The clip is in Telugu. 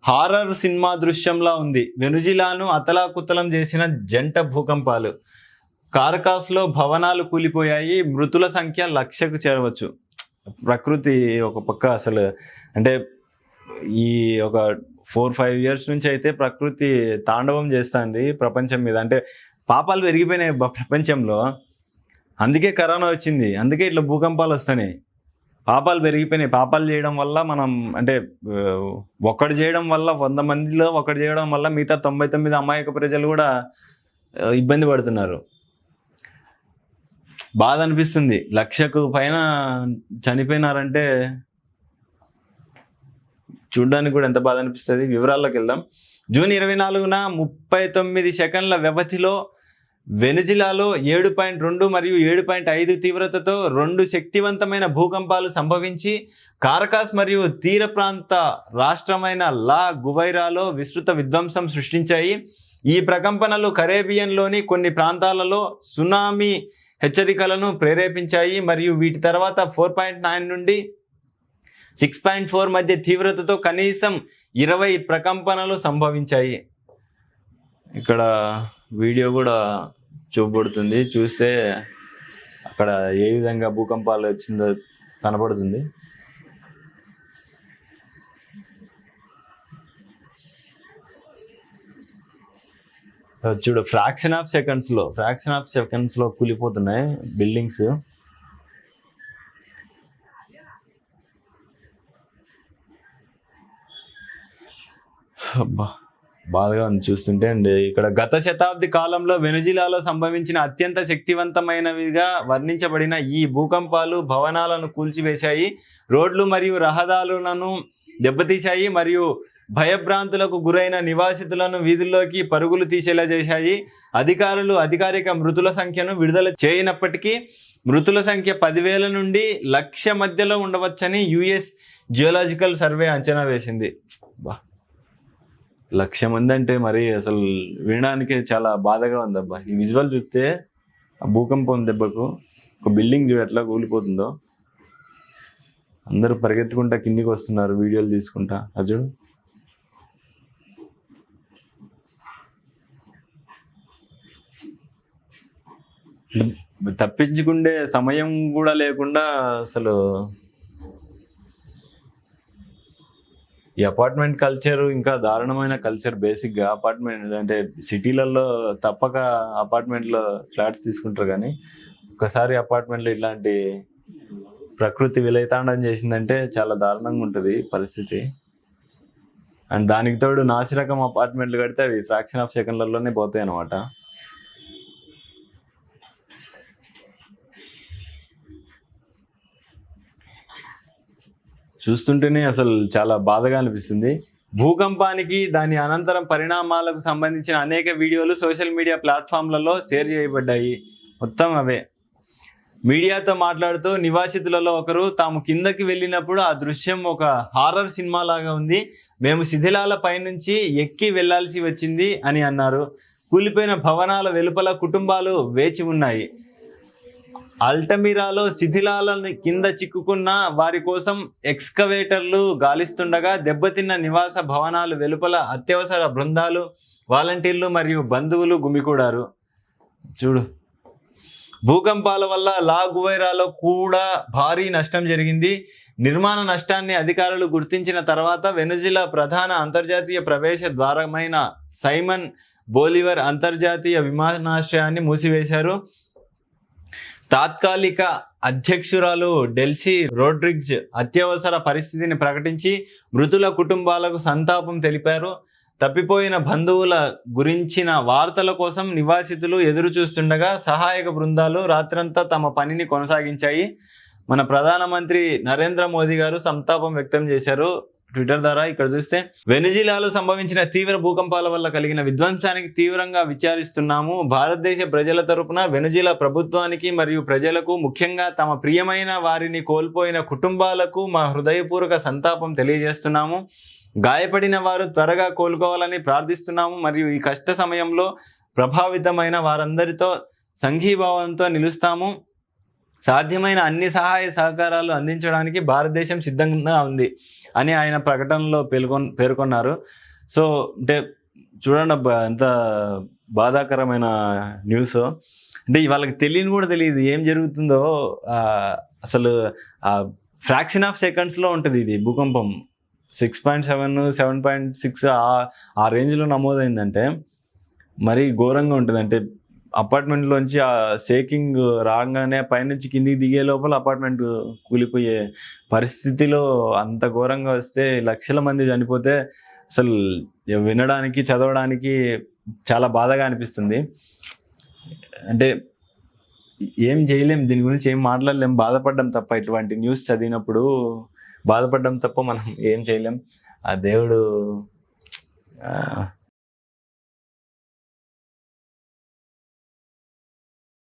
హారర్ సినిమా దృశ్యంలా ఉంది. వెనుజిలాను అతలాకుతలం చేసిన జంట భూకంపాలు. కారకాస్లో భవనాలు కూలిపోయాయి. మృతుల సంఖ్య 1,00,000కు చేరవచ్చు. ప్రకృతి ఒక పక్క అసలు అంటే ఈ ఒక 4-5 ఇయర్స్ నుంచి అయితే ప్రకృతి తాండవం చేస్తుంది ప్రపంచం మీద. అంటే పాపాలు పెరిగిపోయినాయి ప్రపంచంలో. అందుకే కరోనా వచ్చింది, అందుకే ఇట్లా భూకంపాలు వస్తున్నాయి. పాపాలు పెరిగిపోయినాయి. పాపాలు చేయడం వల్ల మనం అంటే ఒకటి చేయడం వల్ల 100 మందిలో ఒకటి చేయడం వల్ల మిగతా 99 అమాయక ప్రజలు కూడా ఇబ్బంది పడుతున్నారు. బాధ అనిపిస్తుంది. 1,00,000కు పైన చనిపోయినారంటే చూడ్డానికి కూడా ఎంత బాధ అనిపిస్తుంది. వివరాల్లోకి వెళ్దాం. జూన్ 24న 39 సెకండ్ల వ్యవధిలో వెనుజిలాలో 7.2 మరియు 7.5 తీవ్రతతో 2 శక్తివంతమైన భూకంపాలు సంభవించి కారకాస్ మరియు తీర ప్రాంత రాష్ట్రమైన లా గువైరాలో విస్తృత విధ్వంసం సృష్టించాయి. ఈ ప్రకంపనలు కరేబియన్లోని కొన్ని ప్రాంతాలలో సునామీ హెచ్చరికలను ప్రేరేపించాయి మరియు వీటి తర్వాత 4.9 నుండి 6.4 మధ్య తీవ్రతతో కనీసం 20 ప్రకంపనలు సంభవించాయి. ఇక్కడ వీడియో కూడా చూపబడుతుంది. చూస్తే అక్కడ ఏ విధంగా భూకంపాలు వచ్చిందో కనబడుతుంది. చూడు, ఫ్రాక్షన్ ఆఫ్ సెకండ్స్లో కూలిపోతున్నాయి బిల్డింగ్స్. బాధగా ఉంది చూస్తుంటే. అండ్ ఇక్కడ గత శతాబ్ది కాలంలో వెనుజిలాలో సంభవించిన అత్యంత శక్తివంతమైనవిగా వర్ణించబడిన ఈ భూకంపాలు భవనాలను కూల్చివేశాయి, రోడ్లు మరియు రహదారులను దెబ్బతీశాయి మరియు భయభ్రాంతులకు గురైన నివాసితులను వీధుల్లోకి పరుగులు తీసేలా చేశాయి. అధికారులు అధికారిక మృతుల సంఖ్యను విడుదల చేయనప్పటికీ మృతుల సంఖ్య 10,000 నుండి 1,00,000 మధ్యలో ఉండవచ్చని యుఎస్ జియోలాజికల్ సర్వే అంచనా వేసింది. 1,00,000 మంది అంటే మరి అసలు వినడానికి చాలా బాధగా ఉంది అబ్బా. ఈ విజువల్ చూస్తే ఆ భూకంపం దెబ్బకు ఒక బిల్డింగ్ చూడు ఎట్లా కూలిపోతుందో. అందరూ పరిగెత్తుకుంటా కిందికి వస్తున్నారు వీడియోలు తీసుకుంటా. అది చూడు. తప్పించుకుండే సమయం కూడా లేకుండా అసలు ఈ అపార్ట్మెంట్ కల్చర్ ఇంకా దారుణమైన కల్చర్. బేసిక్గా అపార్ట్మెంట్ అంటే సిటీలలో తప్పక అపార్ట్మెంట్లో ఫ్లాట్స్ తీసుకుంటారు, కానీ ఒకసారి అపార్ట్మెంట్లో ఇట్లాంటి ప్రకృతి విలయతాండం చేసిందంటే చాలా దారుణంగా ఉంటుంది పరిస్థితి. అండ్ దానికి తోడు నాసిరకం అపార్ట్మెంట్లు కడితే అవి ఫ్రాక్షన్ ఆఫ్ సెకండ్లలోనే పోతాయి అన్నమాట. చూస్తుంటేనే అసలు చాలా బాధగా అనిపిస్తుంది. భూకంపానికి దాని అనంతరం పరిణామాలకు సంబంధించిన అనేక వీడియోలు సోషల్ మీడియా ప్లాట్ఫామ్లలో షేర్ చేయబడ్డాయి. మొత్తం అవే. మీడియాతో మాట్లాడుతూ నివాసితులలో ఒకరు తాము కిందకి వెళ్ళినప్పుడు ఆ దృశ్యం ఒక హారర్ సినిమా లాగా ఉంది, మేము శిథిలాల పైనుంచి ఎక్కి వెళ్లాల్సి వచ్చింది అని అన్నారు. కూలిపోయిన భవనాల వెలుపల కుటుంబాలు వేచి ఉన్నాయి. అల్టమిరాలో శిథిలాలను కింద చిక్కుకున్న వారి కోసం ఎక్స్కవేటర్లు గాలిస్తుండగా దెబ్బతిన్న నివాస భవనాలు వెలుపల అత్యవసర బృందాలు, వాలంటీర్లు మరియు బంధువులు గుమికూడారు. చూడు, భూకంపాల వల్ల లా గువైరాలో కూడా భారీ నష్టం జరిగింది. నిర్మాణ నష్టాన్ని అధికారులు గుర్తించిన తర్వాత వెనుజిలా ప్రధాన అంతర్జాతీయ ప్రవేశ ద్వారమైన సైమన్ బోలివర్ అంతర్జాతీయ విమానాశ్రయాన్ని మూసివేశారు. తాత్కాలిక అధ్యక్షురాలు డెల్సీ రోడ్రిగ్స్ అత్యవసర పరిస్థితిని ప్రకటించి మృతుల కుటుంబాలకు సంతాపం తెలిపారు. తప్పిపోయిన బంధువుల గురించిన వార్తల కోసం నివాసితులు ఎదురు చూస్తుండగా సహాయక బృందాలు రాత్రంతా తమ పనిని కొనసాగించాయి. మన ప్రధానమంత్రి నరేంద్ర మోదీ గారు సంతాపం వ్యక్తం చేశారు ట్విట్టర్ ద్వారా. ఇక్కడ చూస్తే, వెనుజిలాలో సంభవించిన తీవ్ర భూకంపాల వల్ల కలిగిన విధ్వంసానికి తీవ్రంగా విచారిస్తున్నాము. భారతదేశ ప్రజల తరపున వెనుజిలా ప్రభుత్వానికి మరియు ప్రజలకు, ముఖ్యంగా తమ ప్రియమైన వారిని కోల్పోయిన కుటుంబాలకు మా హృదయపూర్వక సంతాపం తెలియజేస్తున్నాము. గాయపడిన వారు త్వరగా కోలుకోవాలని ప్రార్థిస్తున్నాము మరియు ఈ కష్ట సమయంలో ప్రభావితమైన వారందరితో సంఘీభావంతో నిలుస్తాము. సాధ్యమైన అన్ని సహాయ సహకారాలు అందించడానికి భారతదేశం సిద్ధంగా ఉంది అని ఆయన ప్రకటనలో పేర్కొన్నారు. సో అంటే చూడండి అబ్బా ఎంత బాధాకరమైన న్యూస్. అంటే వాళ్ళకి తెలియని కూడా తెలియదు ఏం జరుగుతుందో. అసలు ఫ్రాక్షన్ ఆఫ్ సెకండ్స్లో ఉంటుంది ఇది భూకంపం. 6.7 7.6 ఆ రేంజ్లో నమోదైందంటే మరీ ఘోరంగా ఉంటుంది. అంటే అపార్ట్మెంట్లోంచి ఆ షేకింగ్ రాగానే పైనుంచి కిందికి దిగే లోపల అపార్ట్మెంట్ కూలిపోయే పరిస్థితిలో అంత ఘోరంగా వస్తే లక్షల మంది చనిపోతే అసలు వినడానికి చదవడానికి చాలా బాధగా అనిపిస్తుంది. అంటే ఏం చేయలేం, దీని గురించి ఏం మాట్లాడలేం, బాధపడ్డం తప్ప. ఇటువంటి న్యూస్ చదివినప్పుడు బాధపడ్డం తప్ప మనం ఏం చేయలేం. ఆ దేవుడు